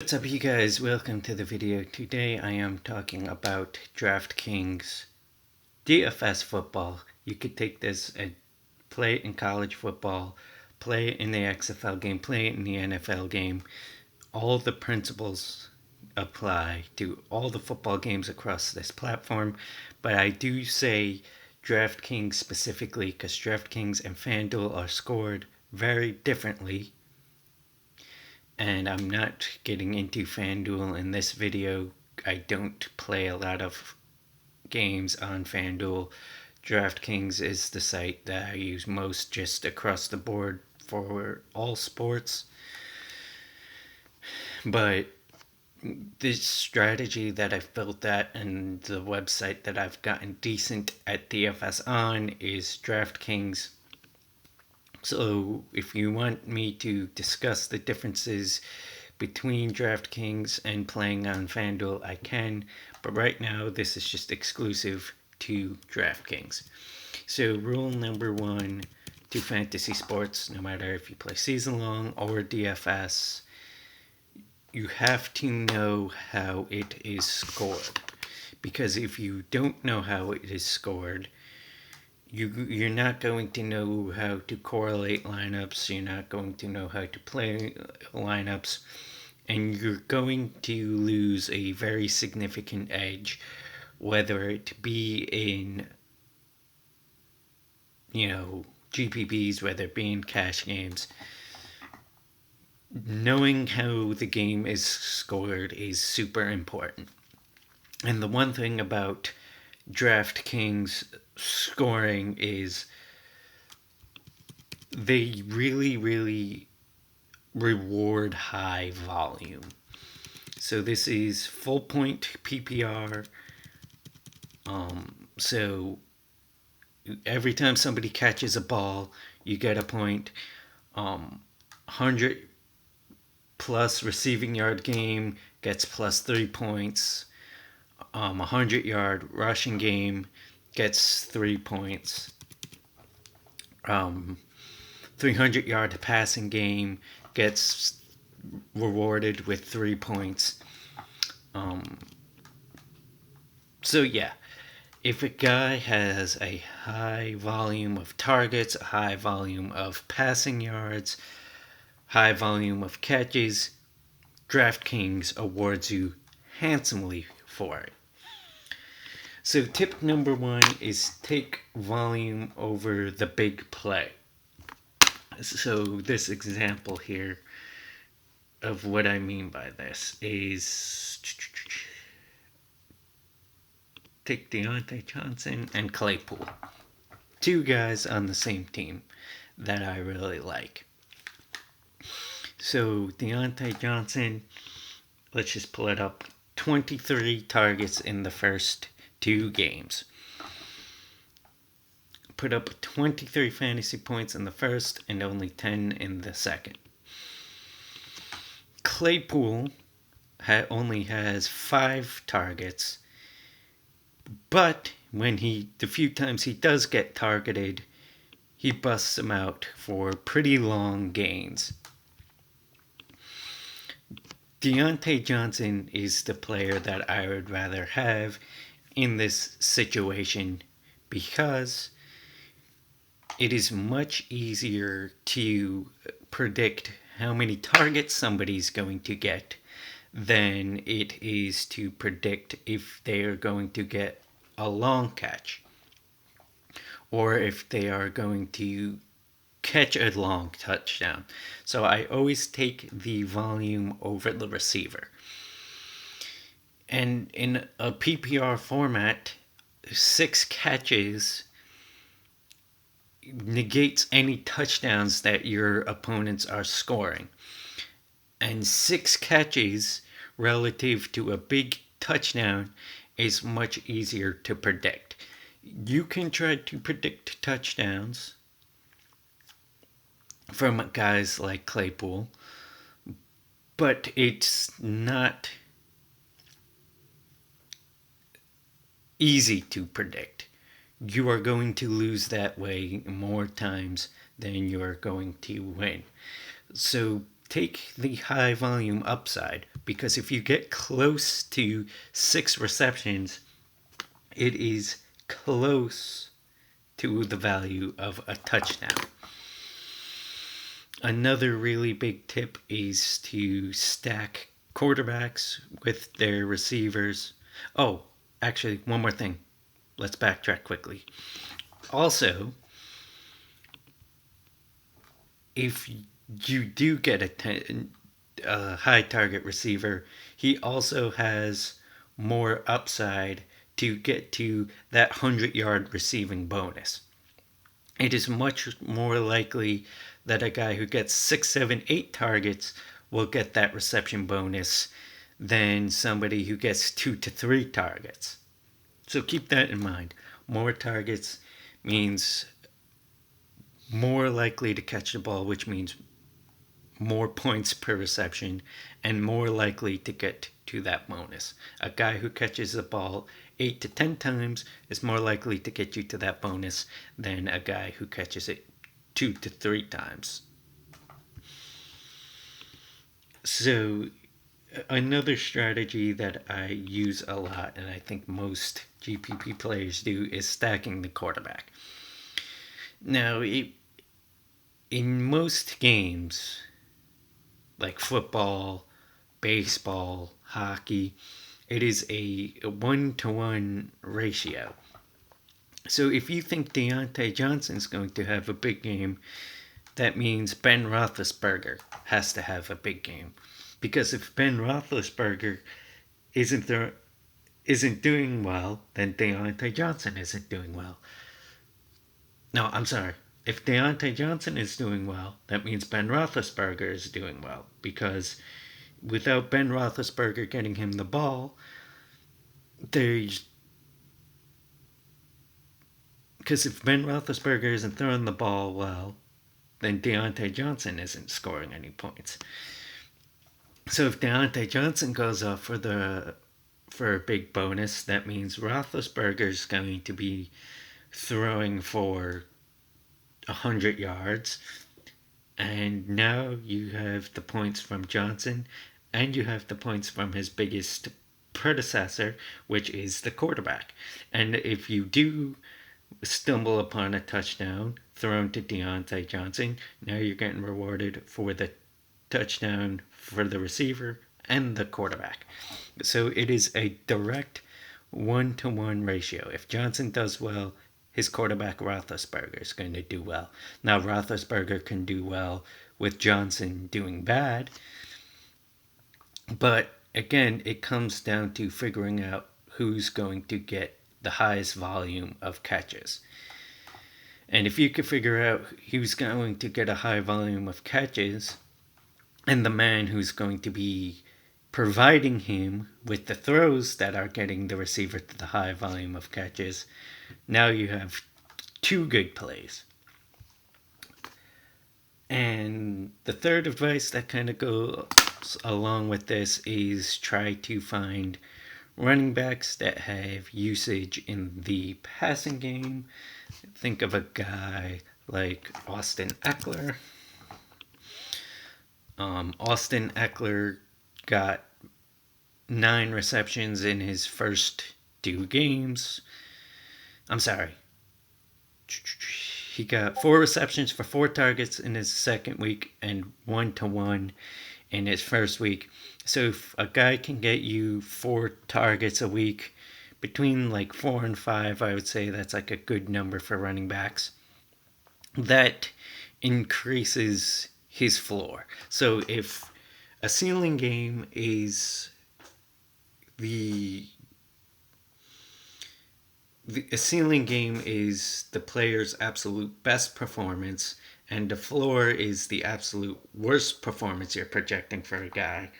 What's up, you guys? Welcome to the video. Today I am talking about DraftKings DFS football. You could take this and play it in college football, play it in the XFL game, play it in the NFL game. All the principles apply to all the football games across this platform, but I do say DraftKings specifically because DraftKings and FanDuel are scored very differently. And I'm not getting into FanDuel in this video. I don't play a lot of games on FanDuel. DraftKings is the site that I use most just across the board for all sports. But this strategy that I've built at and the website that I've gotten decent at DFS on is DraftKings. So if you want me to discuss the differences between DraftKings and playing on FanDuel, I can, but right now this is just exclusive to DraftKings. So rule number one to fantasy sports, no matter if you play season long or DFS, you have to know how it is scored. Because if you don't know how it is scored, you're not going to know how to correlate lineups, you're not going to know how to play lineups, and you're going to lose a very significant edge, whether it be in, GPPs, whether it be in cash games. Knowing how the game is scored is super important. And the one thing about DraftKings scoring is they really reward high volume. So this is full point PPR. So every time somebody catches a ball, you get a point. 100 plus receiving yard game gets plus 3 points. 100-yard rushing game gets 3 points. 300-yard passing game gets rewarded with 3 points. So yeah, if a guy has a high volume of targets, a high volume of passing yards, high volume of catches, DraftKings awards you handsomely for it. So tip number one is take volume over the big play. So this example here of what I mean by this is take Deontay Johnson and Claypool. Two guys on the same team that I really like. So Deontay Johnson, let's just pull it up. 23 targets in the first 2 games. Put up 23 fantasy points in the first and only 10 in the second. Claypool only has 5 targets, but the few times he does get targeted, he busts them out for pretty long gains. Deontay Johnson is the player that I would rather have in this situation because it is much easier to predict how many targets somebody's going to get than it is to predict if they are going to get a long catch or if they are going to catch a long touchdown. So I always take the volume over the receiver. And in a PPR format, 6 catches negates any touchdowns that your opponents are scoring. And 6 catches relative to a big touchdown is much easier to predict. You can try to predict touchdowns from guys like Claypool, but it's not easy to predict. You are going to lose that way more times than you are going to win. So take the high volume upside, because if you get close to 6 receptions, it is close to the value of a touchdown. Another really big tip is to stack quarterbacks with their receivers. Oh, actually, one more thing. Let's backtrack quickly. Also, if you do get a high target receiver, he also has more upside to get to that 100-yard receiving bonus. It is much more likely that a guy who gets 6, 7, 8 targets will get that reception bonus than somebody who gets 2 to 3 targets. So keep that in mind. More targets means more likely to catch the ball, which means more points per reception and more likely to get to that bonus. A guy who catches the ball 8 to 10 times is more likely to get you to that bonus than a guy who catches it 2 to 3 times. So another strategy that I use a lot, and I think most GPP players do, is stacking the quarterback. Now, in most games, like football, baseball, hockey, it is a 1-to-1 ratio. So if you think Deontay Johnson's going to have a big game, that means Ben Roethlisberger has to have a big game. Because if Ben Roethlisberger isn't doing well, then Deontay Johnson isn't doing well. No, I'm sorry. If Deontay Johnson is doing well, that means Ben Roethlisberger is doing well. Because without Ben Roethlisberger getting him the ball, because if Ben Roethlisberger isn't throwing the ball well, then Deontay Johnson isn't scoring any points. So if Deontay Johnson goes up for a big bonus, that means Roethlisberger's going to be throwing for 100 yards. And now you have the points from Johnson, and you have the points from his biggest predecessor, which is the quarterback. And if you do stumble upon a touchdown thrown to Deontay Johnson, now you're getting rewarded for the touchdown for the receiver and the quarterback. So it is a direct 1-to-1 ratio. If Johnson does well, his quarterback Roethlisberger is going to do well. Now Roethlisberger can do well with Johnson doing bad, but again, it comes down to figuring out who's going to get the highest volume of catches. And if you could figure out who's going to get a high volume of catches, and the man who's going to be providing him with the throws that are getting the receiver to the high volume of catches, now you have 2 good plays. And the third advice that kind of goes along with this is try to find running backs that have usage in the passing game. Think of a guy like Austin Eckler. Austin Eckler got 9 receptions in his first 2 games. I'm sorry. He got 4 receptions for 4 targets in his second week and 1-to-1 in his first week. So if a guy can get you 4 targets a week, between like 4 and 5, I would say that's like a good number for running backs. That increases his floor. So if a ceiling game is the ceiling game is the player's absolute best performance, and the floor is the absolute worst performance you're projecting for a guy,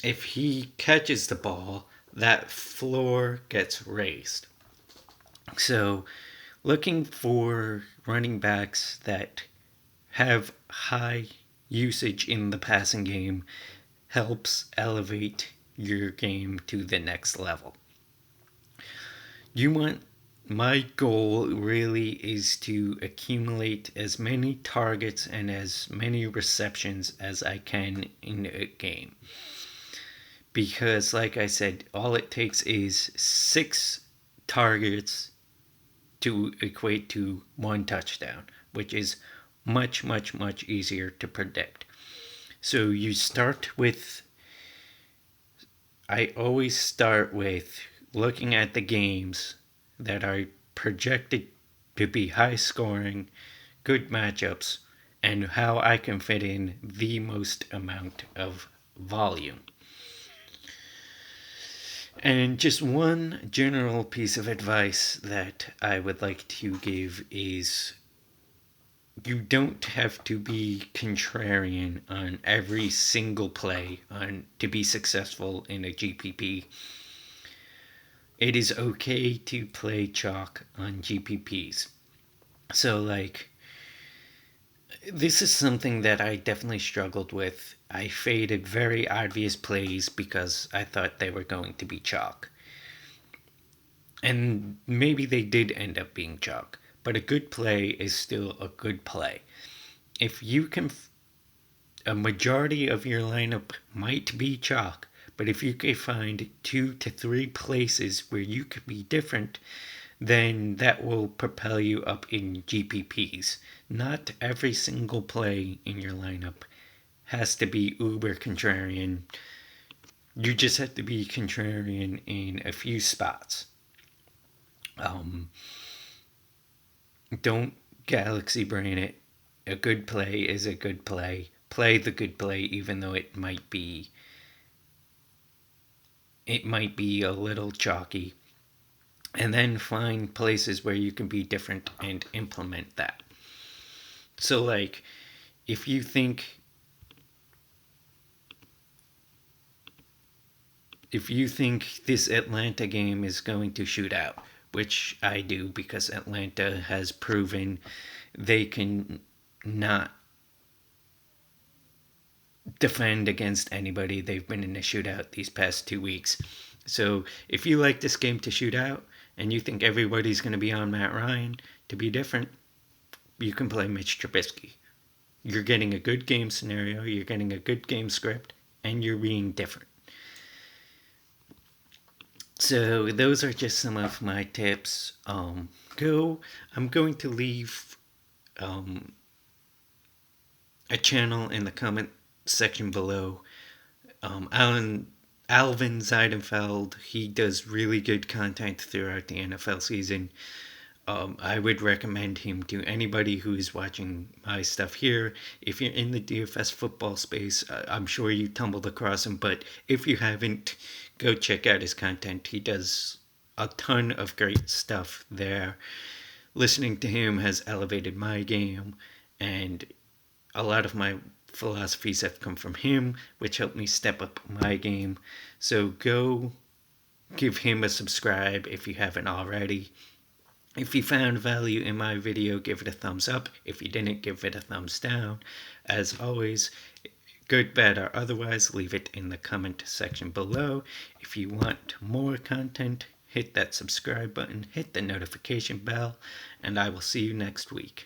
if he catches the ball, that floor gets raised. So looking for running backs that have high usage in the passing game helps elevate your game to the next level. You want my goal really is to accumulate as many targets and as many receptions as I can in a game. Because, like I said, all it takes is 6 targets to equate to 1 touchdown, which is much, much, much easier to predict. So you start with, I always start with looking at the games that are projected to be high scoring, good matchups, and how I can fit in the most amount of volume. And just one general piece of advice that I would like to give is you don't have to be contrarian on every single play to be successful in a GPP. It is okay to play chalk on GPPs. So, like, this is something that I definitely struggled with. I faded very obvious plays because I thought they were going to be chalk. And maybe they did end up being chalk, but a good play is still a good play. If you can, a majority of your lineup might be chalk, but if you can find 2 to 3 places where you could be different, then that will propel you up in GPPs. Not every single play in your lineup has to be uber contrarian. You just have to be contrarian in a few spots. Don't galaxy brain it. A good play is a good play. Play the good play, even though it might be a little chalky. And then find places where you can be different and implement that. So, like, if you think this Atlanta game is going to shoot out, which I do because Atlanta has proven they can not defend against anybody. They've been in a shootout these past 2 weeks. So if you like this game to shoot out and you think everybody's going to be on Matt Ryan to be different, you can play Mitch Trubisky. You're getting a good game scenario, you're getting a good game script, and you're being different. So those are just some of my tips. I'm going to leave a channel in the comment section below. Alvin Zeidenfeld, he does really good content throughout the NFL season. I would recommend him to anybody who is watching my stuff here. If you're in the DFS football space, I'm sure you tumbled across him, but if you haven't, go check out his content. He does a ton of great stuff there. Listening to him has elevated my game, and a lot of my philosophies have come from him, which helped me step up my game. So go give him a subscribe if you haven't already. If you found value in my video, give it a thumbs up. If you didn't, give it a thumbs down. As always, good, bad, or otherwise, leave it in the comment section below. If you want more content, hit that subscribe button, hit the notification bell, and I will see you next week.